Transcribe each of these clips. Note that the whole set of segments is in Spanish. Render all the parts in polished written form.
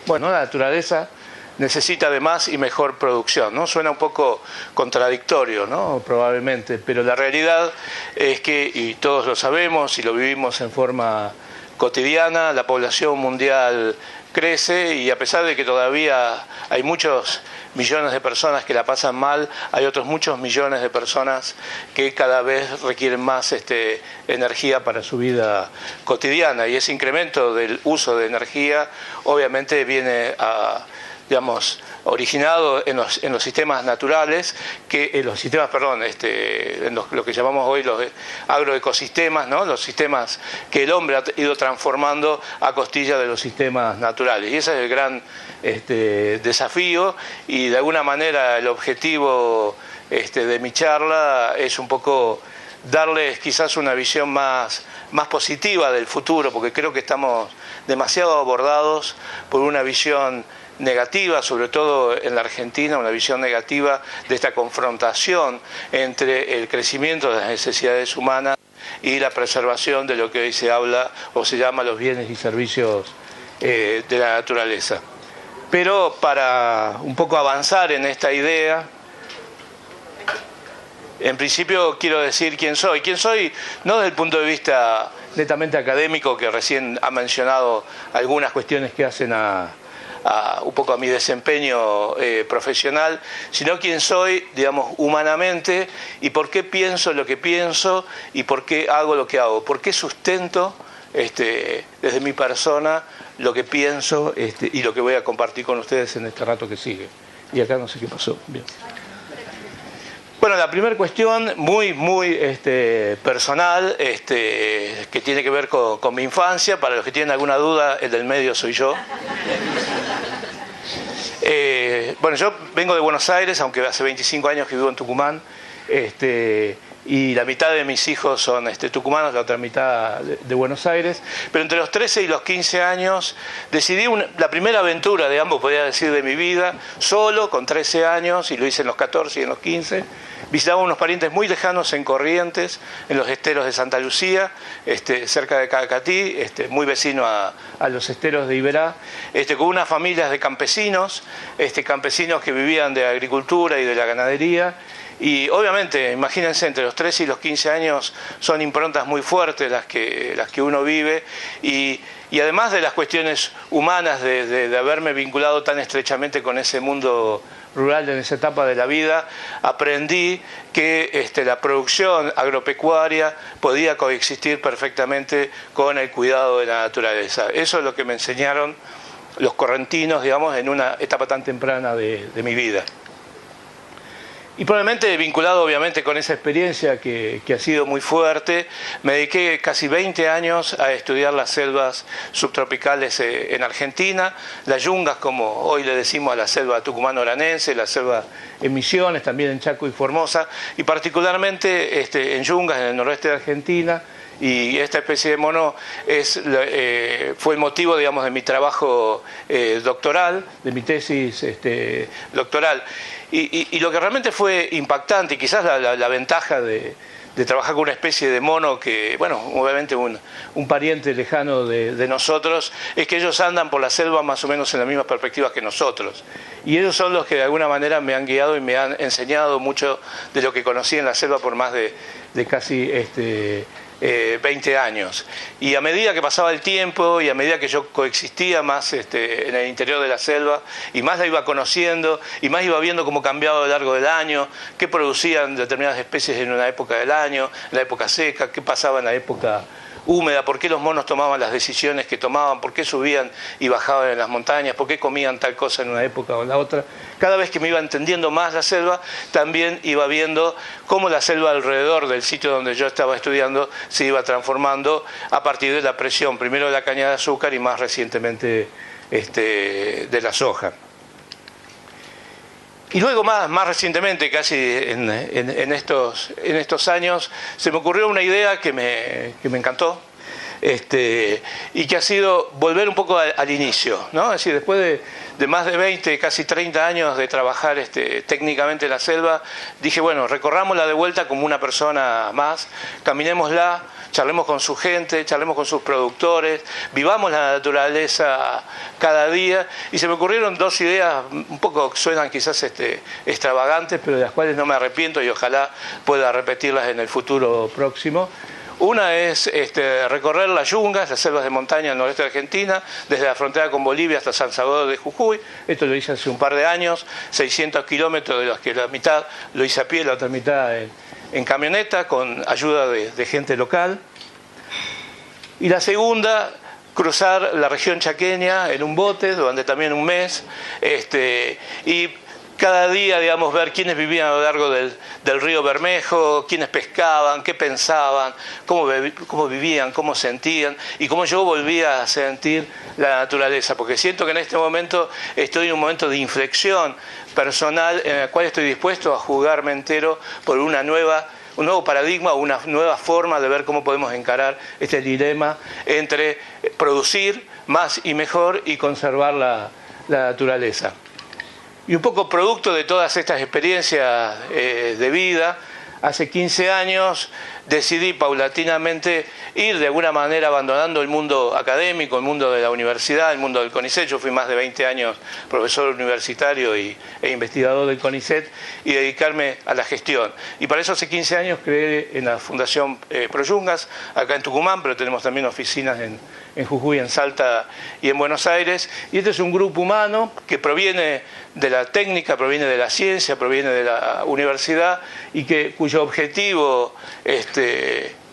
Bueno, la naturaleza necesita de más y mejor producción, ¿no? Suena un poco contradictorio, ¿no? Probablemente, pero la realidad es que, y todos lo sabemos y lo vivimos en forma cotidiana, la población mundial crece y a pesar de que todavía hay muchos millones de personas que la pasan mal, hay otros muchos millones de personas que cada vez requieren más energía para su vida cotidiana, y ese incremento del uso de energía obviamente viene originado en los sistemas naturales, en los sistemas, perdón, en lo que llamamos hoy los agroecosistemas, ¿no? Los sistemas que el hombre ha ido transformando a costilla de los sistemas naturales. Y ese es el gran desafío, y de alguna manera el objetivo de mi charla es un poco darles quizás una visión más positiva del futuro, porque creo que estamos demasiado abordados por una visión negativa, sobre todo en la Argentina, una visión negativa de esta confrontación entre el crecimiento de las necesidades humanas y la preservación de lo que hoy se habla o se llama los bienes y servicios de la naturaleza. Pero para un poco avanzar en esta idea, en principio quiero decir quién soy. Quién soy no desde el punto de vista netamente académico, que recién ha mencionado algunas cuestiones que hacen un poco a mi desempeño profesional, sino quién soy, digamos, humanamente, y por qué pienso lo que pienso y por qué hago lo que hago, por qué sustento desde mi persona lo que pienso y lo que voy a compartir con ustedes en este rato que sigue. Y acá no sé qué pasó. Bien. Bueno, la primera cuestión muy personal, que tiene que ver con mi infancia. Para los que tienen alguna duda, el del medio soy yo. Bueno, yo vengo de Buenos Aires, aunque hace 25 años que vivo en Tucumán, y la mitad de mis hijos son tucumanos, la otra mitad de Buenos Aires. Pero entre los 13 y los 15 años decidí la primera aventura de ambos, podría decir, de mi vida, solo, con 13 años, y lo hice en los 14 y en los 15. Visitaba unos parientes muy lejanos en Corrientes, en los esteros de Santa Lucía, cerca de Cacatí, muy vecino a los esteros de Iberá, con unas familias de campesinos, campesinos que vivían de agricultura y de la ganadería. Y obviamente, imagínense, entre los 13 y los 15 años son improntas muy fuertes las que uno vive, y además de las cuestiones humanas de haberme vinculado tan estrechamente con ese mundo rural en esa etapa de la vida, aprendí que la producción agropecuaria podía coexistir perfectamente con el cuidado de la naturaleza. Eso es lo que me enseñaron los correntinos, digamos, en una etapa tan temprana de mi vida. Y probablemente vinculado obviamente con esa experiencia que ha sido muy fuerte, me dediqué casi 20 años a estudiar las selvas subtropicales en Argentina, las yungas, como hoy le decimos a la selva tucumano-oranense, la selva en Misiones, también en Chaco y Formosa, y particularmente en yungas en el noroeste de Argentina. Y esta especie de mono fue el motivo, digamos, de mi trabajo doctoral, de mi tesis doctoral. Y lo que realmente fue impactante, y quizás la ventaja de trabajar con una especie de mono que, bueno, obviamente un pariente lejano de nosotros, es que ellos andan por la selva más o menos en las mismas perspectivas que nosotros. Y ellos son los que de alguna manera me han guiado y me han enseñado mucho de lo que conocí en la selva por más de casi 20 años. Y a medida que pasaba el tiempo y a medida que yo coexistía más en el interior de la selva, y más la iba conociendo y más iba viendo cómo cambiaba a lo largo del año, qué producían determinadas especies en una época del año, en la época seca, qué pasaba en la época húmeda, por qué los monos tomaban las decisiones que tomaban, por qué subían y bajaban en las montañas, por qué comían tal cosa en una época o en la otra. Cada vez que me iba entendiendo más la selva, también iba viendo cómo la selva alrededor del sitio donde yo estaba estudiando se iba transformando a partir de la presión, primero de la caña de azúcar y más recientemente de la soja. Y luego más recientemente, casi en estos años, se me ocurrió una idea que me encantó, y que ha sido volver un poco al inicio, ¿no? Es decir, después de más de 20, casi 30 años de trabajar técnicamente en la selva, dije, bueno, recorrámosla de vuelta como una persona más, caminémosla, charlemos con su gente, charlemos con sus productores, vivamos la naturaleza cada día, y se me ocurrieron dos ideas, un poco suenan quizás extravagantes, pero de las cuales no me arrepiento y ojalá pueda repetirlas en el futuro próximo. Una es recorrer las yungas, las selvas de montaña del noreste de Argentina, desde la frontera con Bolivia hasta San Salvador de Jujuy. Esto lo hice hace un par de años, 600 kilómetros, de los que la mitad lo hice a pie, la otra mitad en camioneta, con ayuda de gente local. Y la segunda, cruzar la región chaqueña en un bote durante también un mes, y cada día, digamos, ver quiénes vivían a lo largo del río Bermejo, quiénes pescaban, qué pensaban, cómo vivían, cómo sentían y cómo yo volvía a sentir la naturaleza, porque siento que en este momento estoy en un momento de inflexión personal en el cual estoy dispuesto a jugarme entero por un nuevo paradigma, una nueva forma de ver cómo podemos encarar este dilema entre producir más y mejor y conservar la naturaleza. Y un poco producto de todas estas experiencias de vida, hace 15 años decidí paulatinamente ir de alguna manera abandonando el mundo académico, el mundo de la universidad, el mundo del CONICET. Yo fui más de 20 años profesor universitario e investigador del CONICET, y dedicarme a la gestión. Y para eso hace 15 años creé en la Fundación Proyungas, acá en Tucumán, pero tenemos también oficinas en Jujuy, en Salta y en Buenos Aires. Y este es un grupo humano que proviene de la técnica, proviene de la ciencia, proviene de la universidad, y cuyo objetivo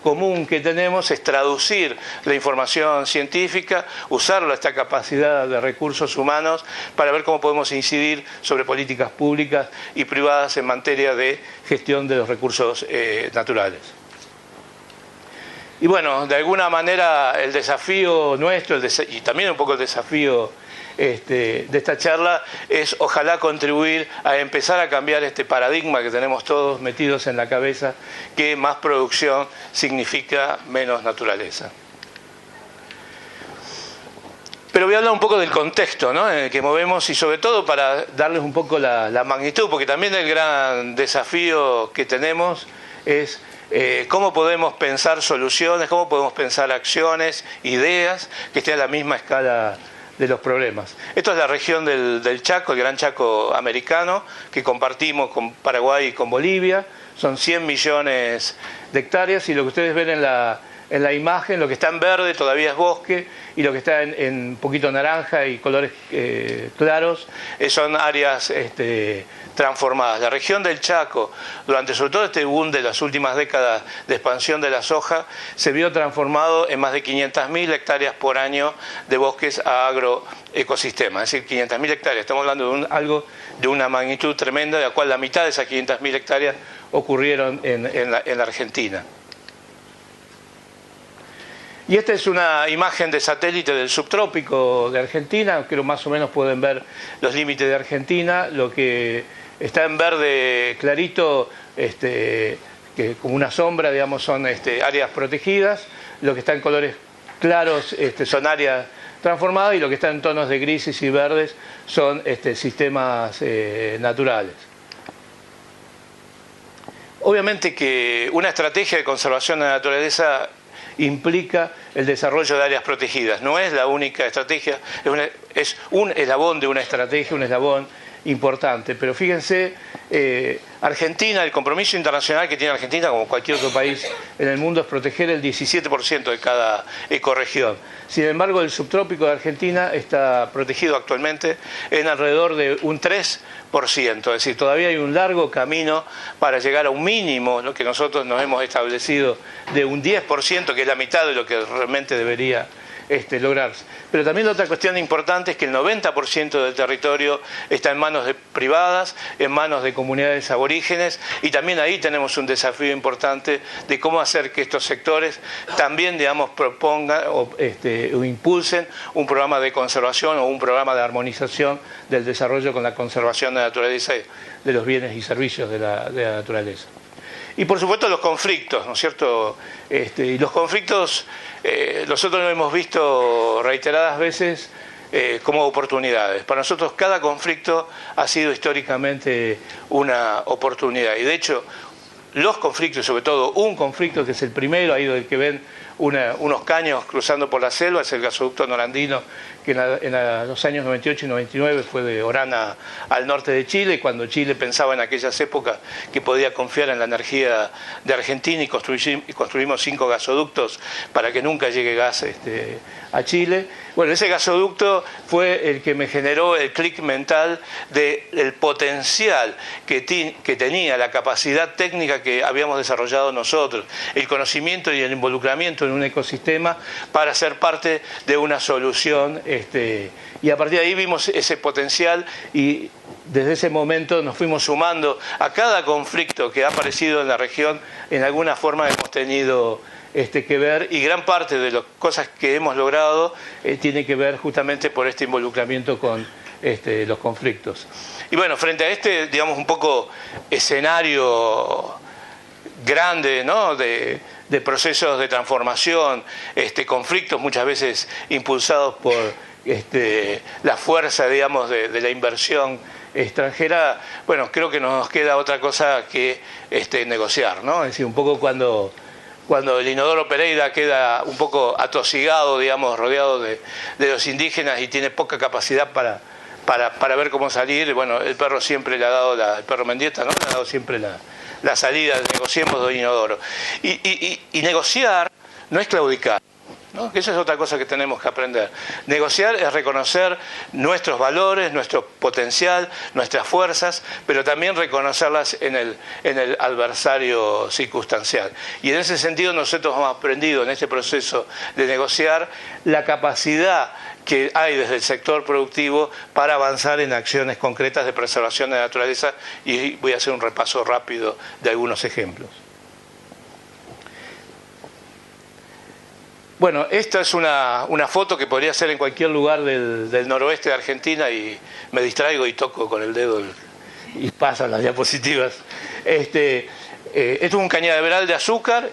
común que tenemos es traducir la información científica, usarla, esta capacidad de recursos humanos, para ver cómo podemos incidir sobre políticas públicas y privadas en materia de gestión de los recursos naturales. Y bueno, de alguna manera el desafío nuestro, y también un poco el desafío de esta charla, es ojalá contribuir a empezar a cambiar este paradigma que tenemos todos metidos en la cabeza, que más producción significa menos naturaleza. Pero voy a hablar un poco del contexto, ¿no?, en el que movemos, y sobre todo para darles un poco la magnitud, porque también el gran desafío que tenemos es cómo podemos pensar soluciones, cómo podemos pensar acciones, ideas que estén a la misma escala de los problemas. Esto es la región del Chaco, el Gran Chaco americano, que compartimos con Paraguay y con Bolivia. Son 100 millones de hectáreas, y lo que ustedes ven en la imagen, lo que está en verde todavía es bosque, y lo que está en poquito naranja y colores claros son áreas transformadas. La región del Chaco, durante sobre todo este boom de las últimas décadas de expansión de la soja, se vio transformado en más de 500.000 hectáreas por año de bosques a agroecosistemas. Es decir, 500.000 hectáreas. Estamos hablando de algo de una magnitud tremenda, de la cual la mitad de esas 500.000 hectáreas ocurrieron en la Argentina. Y esta es una imagen de satélite del subtrópico de Argentina. Creo más o menos pueden ver los límites de Argentina. Lo que está en verde clarito, que como una sombra, digamos, son áreas protegidas. Lo que está en colores claros son áreas transformadas, y lo que está en tonos de grises y verdes son sistemas naturales. Obviamente que una estrategia de conservación de la naturaleza implica el desarrollo de áreas protegidas. No es la única estrategia, es un eslabón de una estrategia, un eslabón importante. Pero fíjense, Argentina, el compromiso internacional que tiene Argentina, como cualquier otro país en el mundo, es proteger el 17% de cada ecorregión. Sin embargo, el subtrópico de Argentina está protegido actualmente en alrededor de un 3%. Es decir, todavía hay un largo camino para llegar a un mínimo, lo que nosotros nos hemos establecido, de un 10%, que es la mitad de lo que realmente debería lograrse. Pero también la otra cuestión importante es que el 90% del territorio está en manos privadas, en manos de comunidades aborígenes, y también ahí tenemos un desafío importante de cómo hacer que estos sectores también, digamos, propongan o impulsen un programa de conservación o un programa de armonización del desarrollo con la conservación de la naturaleza, de los bienes y servicios de la naturaleza. Y por supuesto los conflictos, ¿no es cierto? Y los conflictos nosotros lo hemos visto reiteradas veces como oportunidades. Para nosotros cada conflicto ha sido históricamente una oportunidad. Y de hecho, los conflictos, sobre todo un conflicto que es el primero, ahí del que ven unos caños cruzando por la selva, es el gasoducto norandino, que en los años 98 y 99 fue de Orán al norte de Chile, cuando Chile pensaba en aquellas épocas que podía confiar en la energía de Argentina, y construimos 5 gasoductos para que nunca llegue gas a Chile. Bueno, ese gasoducto fue el que me generó el clic mental del potencial que tenía, la capacidad técnica que habíamos desarrollado nosotros, el conocimiento y el involucramiento en un ecosistema para ser parte de una solución, y a partir de ahí vimos ese potencial, y desde ese momento nos fuimos sumando a cada conflicto que ha aparecido en la región. En alguna forma hemos tenido que ver, y gran parte de las cosas que hemos logrado tiene que ver justamente por este involucramiento con los conflictos. Y bueno, frente a digamos, un poco escenario grande, ¿no?, de procesos de transformación, conflictos muchas veces impulsados por la fuerza, digamos, de la inversión extranjera, bueno, creo que nos queda otra cosa que negociar, ¿no? Es decir, un poco cuando el Inodoro Pereira queda un poco atosigado, digamos, rodeado de los indígenas y tiene poca capacidad para ver cómo salir, bueno, el perro siempre le ha dado, el perro Mendieta, ¿no?, le ha dado siempre la salida, negociemos de Inodoro. Y negociar no es claudicar, ¿no? Que esa es otra cosa que tenemos que aprender. Negociar es reconocer nuestros valores, nuestro potencial, nuestras fuerzas, pero también reconocerlas en el adversario circunstancial. Y en ese sentido nosotros hemos aprendido en este proceso de negociar la capacidad que hay desde el sector productivo para avanzar en acciones concretas de preservación de la naturaleza, y voy a hacer un repaso rápido de algunos ejemplos. Bueno, esta es una foto que podría ser en cualquier lugar del noroeste de Argentina, y me distraigo y toco con el dedo y pasan las diapositivas. Esto es un cañaveral de azúcar,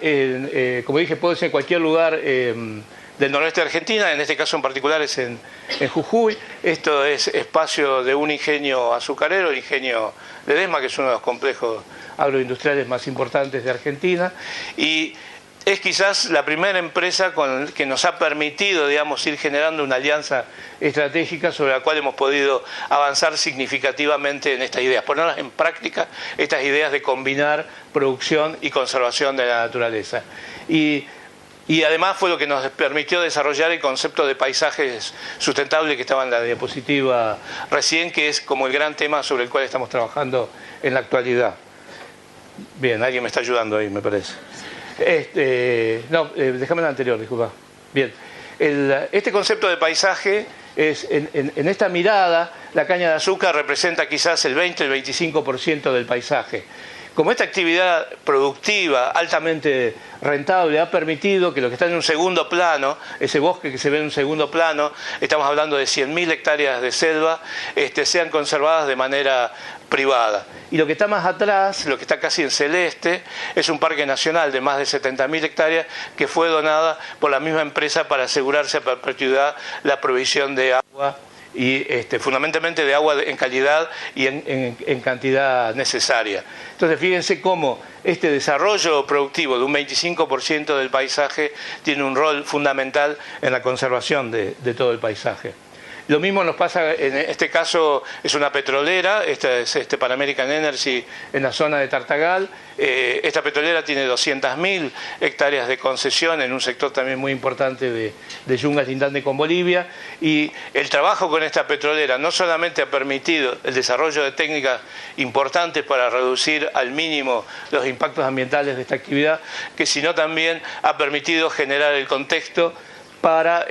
como dije, puede ser en cualquier lugar del noroeste de Argentina, en este caso en particular es en Jujuy. Esto es espacio de un ingenio azucarero, el ingenio Ledesma, que es uno de los complejos agroindustriales más importantes de Argentina, y es quizás la primera empresa que nos ha permitido, digamos, ir generando una alianza estratégica sobre la cual hemos podido avanzar significativamente en esta idea, ponerlas en práctica, estas ideas de combinar producción y conservación de la naturaleza. Y además fue lo que nos permitió desarrollar el concepto de paisajes sustentables que estaba en la diapositiva recién, que es como el gran tema sobre el cual estamos trabajando en la actualidad. Bien, alguien me está ayudando ahí, me parece. Déjame la anterior, disculpa. Bien, este concepto de paisaje es, en esta mirada, la caña de azúcar representa quizás el 20, el 25% del paisaje. Como esta actividad productiva altamente rentable ha permitido que lo que está en un segundo plano, ese bosque que se ve en un segundo plano, estamos hablando de 100.000 hectáreas de selva, sean conservadas de manera privada. Y lo que está más atrás, lo que está casi en celeste, es un parque nacional de más de 70.000 hectáreas que fue donada por la misma empresa para asegurarse a perpetuidad la provisión de agua, y fundamentalmente de agua en calidad y en cantidad necesaria. Entonces fíjense cómo este desarrollo productivo de un 25% del paisaje tiene un rol fundamental en la conservación de todo el paisaje. Lo mismo nos pasa, en este caso es una petrolera, esta es Pan American Energy en la zona de Tartagal. Esta petrolera tiene 200.000 hectáreas de concesión en un sector también muy importante de yungas lindante con Bolivia, y el trabajo con esta petrolera no solamente ha permitido el desarrollo de técnicas importantes para reducir al mínimo los impactos ambientales de esta actividad, sino también ha permitido generar el contexto para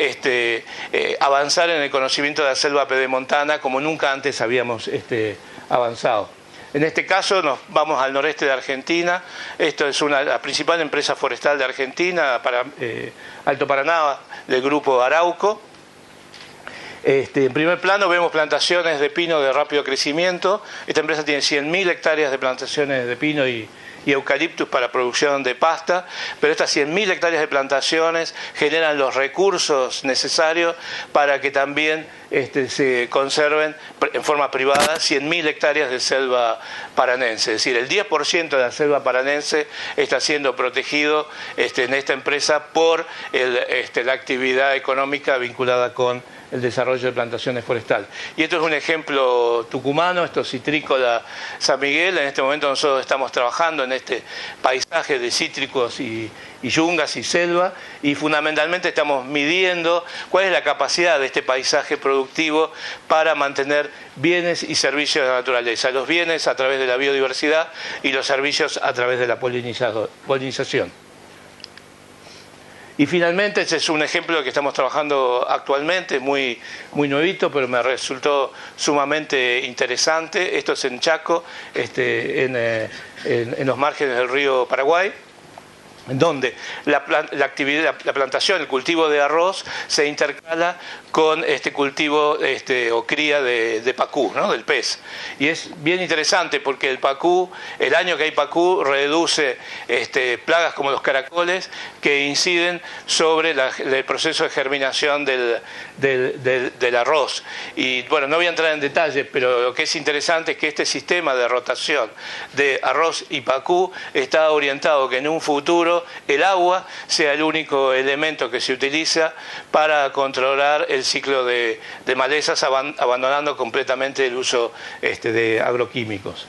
avanzar en el conocimiento de la selva pedemontana como nunca antes habíamos avanzado. En este caso nos vamos al noreste de Argentina. Esto es la principal empresa forestal de Argentina, Alto Paraná, del grupo Arauco. En primer plano vemos plantaciones de pino de rápido crecimiento. Esta empresa tiene 100.000 hectáreas de plantaciones de pino y eucaliptus para producción de pasta, pero estas 100.000 hectáreas de plantaciones generan los recursos necesarios para que también se conserven en forma privada 100.000 hectáreas de selva paranense. Es decir, el 10% de la selva paranense está siendo protegido en esta empresa por la actividad económica vinculada con el desarrollo de plantaciones forestales. Y esto es un ejemplo tucumano, esto es Citrícola San Miguel. En este momento nosotros estamos trabajando en este paisaje de cítricos y yungas y selva, y fundamentalmente estamos midiendo cuál es la capacidad de este paisaje productivo para mantener bienes y servicios de la naturaleza. Los bienes a través de la biodiversidad y los servicios a través de la polinización. Y finalmente, este es un ejemplo que estamos trabajando actualmente, muy nuevito, pero me resultó sumamente interesante. Esto es en Chaco, en los márgenes del río Paraguay, en donde la plantación, el cultivo de arroz se intercala con cultivo o cría de pacú, ¿no? Del pez. Y es bien interesante porque el pacú, el año que hay pacú, reduce plagas como los caracoles que inciden sobre el proceso de germinación del arroz. Y bueno, no voy a entrar en detalle, pero lo que es interesante es que este sistema de rotación de arroz y pacú está orientado que en un futuro el agua sea el único elemento que se utiliza para controlar el ciclo de malezas, abandonando completamente el uso de agroquímicos.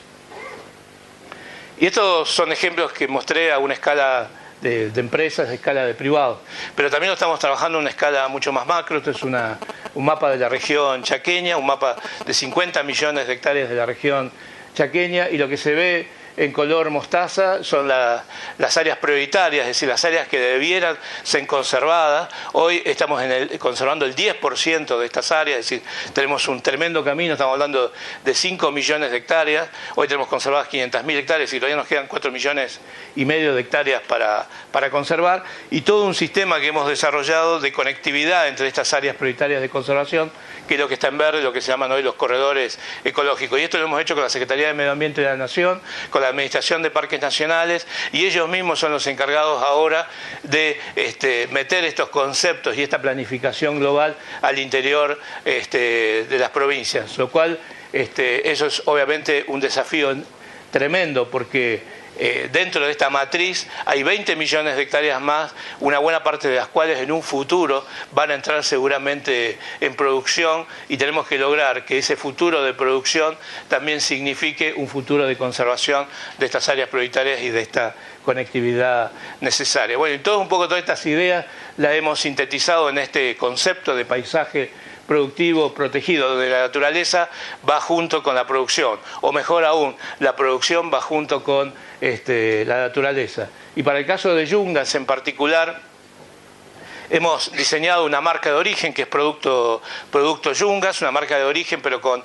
Y estos son ejemplos que mostré a una escala de empresas, a escala de privados, pero también lo estamos trabajando en una escala mucho más macro. Esto es un mapa de la región chaqueña, un mapa de 50 millones de hectáreas de la región chaqueña, y lo que se ve en color mostaza son las áreas prioritarias, es decir, las áreas que debieran ser conservadas. Hoy estamos conservando el 10% de estas áreas, es decir, tenemos un tremendo camino, estamos hablando de 5 millones de hectáreas, hoy tenemos conservadas 500.000 hectáreas y todavía nos quedan 4,5 millones de hectáreas para conservar, y todo un sistema que hemos desarrollado de conectividad entre estas áreas prioritarias de conservación, que es lo que está en verde, lo que se llaman hoy los corredores ecológicos. Y esto lo hemos hecho con la Secretaría de Medio Ambiente de la Nación, con la Administración de Parques Nacionales, y ellos mismos son los encargados ahora de meter estos conceptos y esta planificación global al interior de las provincias, lo cual eso es obviamente un desafío tremendo, porque dentro de esta matriz hay 20 millones de hectáreas más, una buena parte de las cuales en un futuro van a entrar seguramente en producción, y tenemos que lograr que ese futuro de producción también signifique un futuro de conservación de estas áreas prioritarias y de esta conectividad necesaria. Bueno, y todas estas ideas las hemos sintetizado en este concepto de paisaje productivo protegido, donde la naturaleza va junto con la producción, o mejor aún, la producción va junto con la naturaleza. Y para el caso de yungas en particular, hemos diseñado una marca de origen que es Producto Yungas, una marca de origen pero con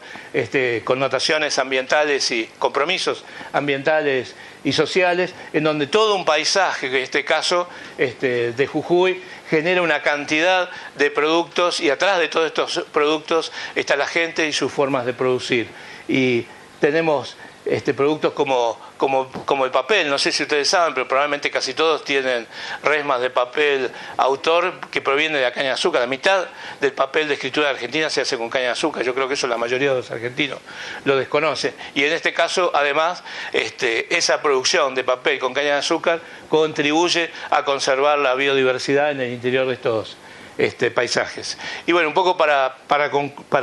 connotaciones ambientales y compromisos ambientales y sociales, en donde todo un paisaje, que en este caso de Jujuy, genera una cantidad de productos, y atrás de todos estos productos está la gente y sus formas de producir. Y tenemos productos como el papel, no sé si ustedes saben, pero probablemente casi todos tienen resmas de papel autor que proviene de la caña de azúcar. La mitad del papel de escritura de Argentina se hace con caña de azúcar. Yo creo que eso la mayoría de los argentinos lo desconocen. Y en este caso, además, esa producción de papel con caña de azúcar contribuye a conservar la biodiversidad en el interior de estos paisajes. Y bueno, un poco para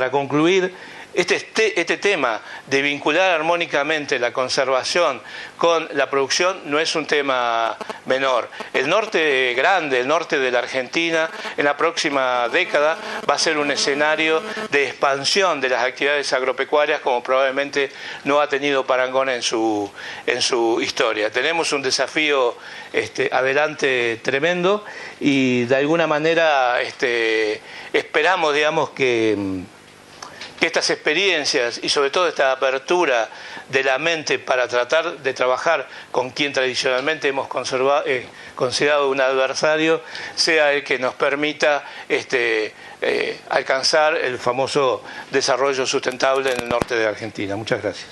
concluir, este tema de vincular armónicamente la conservación con la producción no es un tema menor. El norte grande, el norte de la Argentina, en la próxima década va a ser un escenario de expansión de las actividades agropecuarias como probablemente no ha tenido parangón en su historia. Tenemos un desafío adelante tremendo y de alguna manera esperamos, digamos, que estas experiencias y sobre todo esta apertura de la mente para tratar de trabajar con quien tradicionalmente hemos considerado un adversario sea el que nos permita alcanzar el famoso desarrollo sustentable en el norte de Argentina. Muchas gracias.